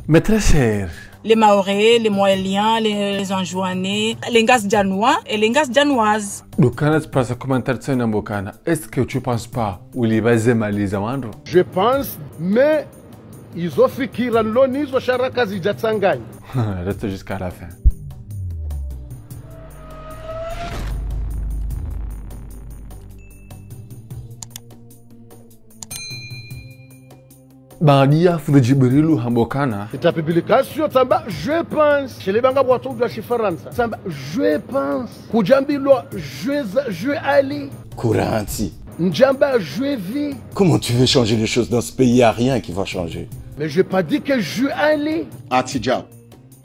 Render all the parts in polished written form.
Mais très cher. Les Mahorais, les Moéliens, les Anjouanais, les Ngas Djanois et les Ngas Djanoises. Donc, quand tu passes un commentaire sur Nambokana, est-ce que tu ne penses pas où il va zemaliza wandro? Je pense, mais ils ont fait qu'ils rendent ils ont charakazi jatsangani. Reste jusqu'à la fin. Bandia de Djibrilu Hambokana. C'est ta publication, Samba, je pense. Chez les Bangaboato de la Chifaransa. Samba, je pense. Koujambilo, je aller. Kouranti. Njamba, je vis. Comment tu veux changer les choses dans ce pays? Il n'y a rien qui va changer. Mais je n'ai pas dit que je aller. Atidjao.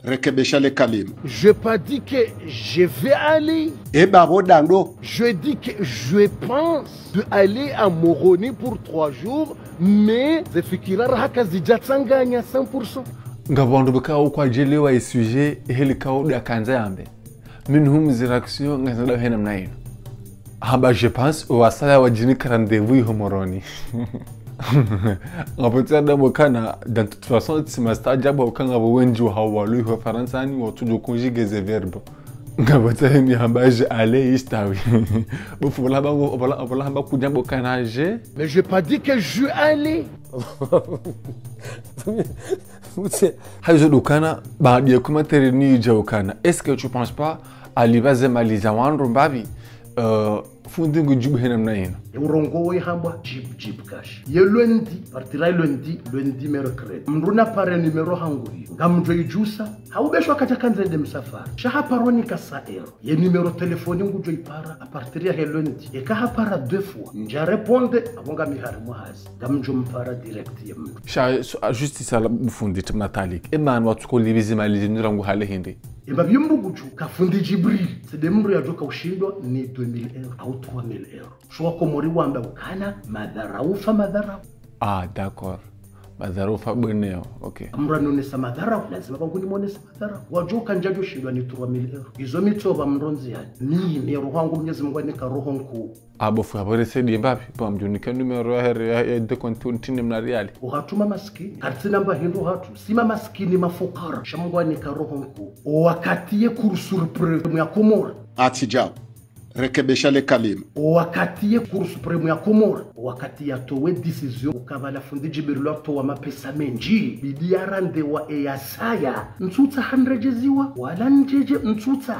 Rekebeshale Kalim. Je n'ai pas dit que je vais aller. Et Baro Dango. Je dis que je pense d'aller à Moroni pour 3 jours, mais je fikira hakazi jatsanganya 100%. Ngabondo bakawo kwa jelewa isuje helikawo da kanza yambe. Minhum ziraksio ngazada hena mnaino. Haba je pense wasala wajini rendez-vous homoroni. Ngapotia da mokana dans toute façon tsimasta jaba okanga wenji wa hawalu wa faransani wa tudo conjuguer ces verbes. Ngapotia mi hambaje aller istawi. Bofu la bango obola hamba kujambo kana je. Mais j'ai pas dit que je aller. Hayo dukana baada ya commentaire ni jaukana. Est-ce que tu penses pas à libaze maliza wandro mbavi fundingo jubu hena mnaina? Urongo we hamba jib cash. Ye lundi, partira lundi mercredi. Mruna pare numero hanguri. Ngamjo ijusa, haubeshwa katakanze de msafari. Shaha paroni kasaero. Ye numero telefoni ngujo ipara a partir ya lundi. E ka hapara 2 fois. Nja réponde abonga mihari muhazi. Ngamjo mpara direct ye mtu. Sha justice ala bufundi matalik. Eman watuko libize maliza nurangu hale hindi. Eba byumbuguju kafundi Jibril. C'est des mbru ya joka ushindwa ni 2000 € au 3000 €. Shwa ko mori wamba ukana madharau fa madharau. Ah d'accord. Madharau fa boneo. OK. Amra nonesa madharau lazima bangundi monesa madharau. Wajoka njajo ushindwa ni 3000 €. Izo mitsoba mronzi yani. Ni roho wangu Mwenyezi Mungu anika roho nkuu. Abo fu abore sedi mbapi pa mjunika numero ya de kontini mna reali. Uhatuma maskini. Katsina mba hindu hatu. Sima maskini mafukara. Shamungu anika roho nkuu. Wakati ye kursurpre ya Komora. Atidjao. Rekebeshale Kalim. Wakati ye kursu premu ya Komora. Wakati ya towe decision ukabala fundi Jibril towa mapesa menji bidiarande wa eyasaya ntutsa 100 ziwa wala njeje ntutsa.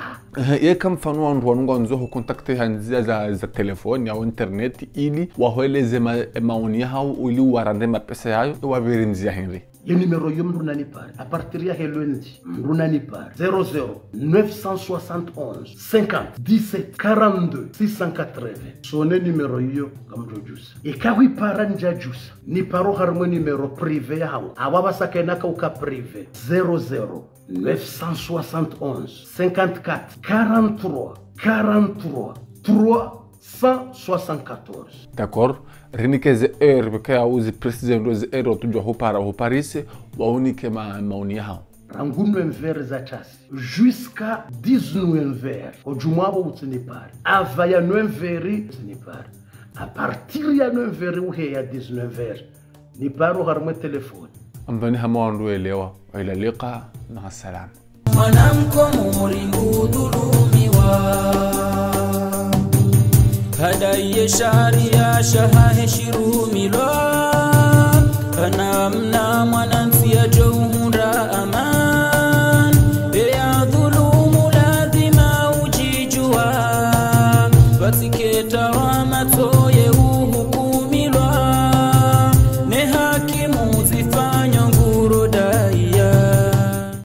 Ye kam fanu wandu wanunga nzo contacte hanzia za telefoni ya internet ili wahoeleze maoni yao ili warande mapesa yayo wavirinzia Henry. Ye numero yo mrunani pare a partir ya lundi mrunani pare 00 971 50 17 42 680 sone numero yo kamro jusa e kawi para nja jusa ni paro harmo numero privé ya hawo awaba sakena ka uka privé 00 971 54 43 43 374. D'accord. Renikeze beka uzi president uzi tujwa ho Paris wa unike maoni yao. Ranguno envers za chasi jusqu'à 19 envers ojumabo utinipari avaya no envers utinipari a partir ya no envers uhe ya 19 envers ni paro harmo telefoni amdani hamondu elewa ila liqa na salam mwanamko muringu dhulumiwa هداي شاريا شهاه شرومي لو فنامنا مننسي جوهر أمان يا ظلوم لازم وجيجوا فتكت رامتو يهوه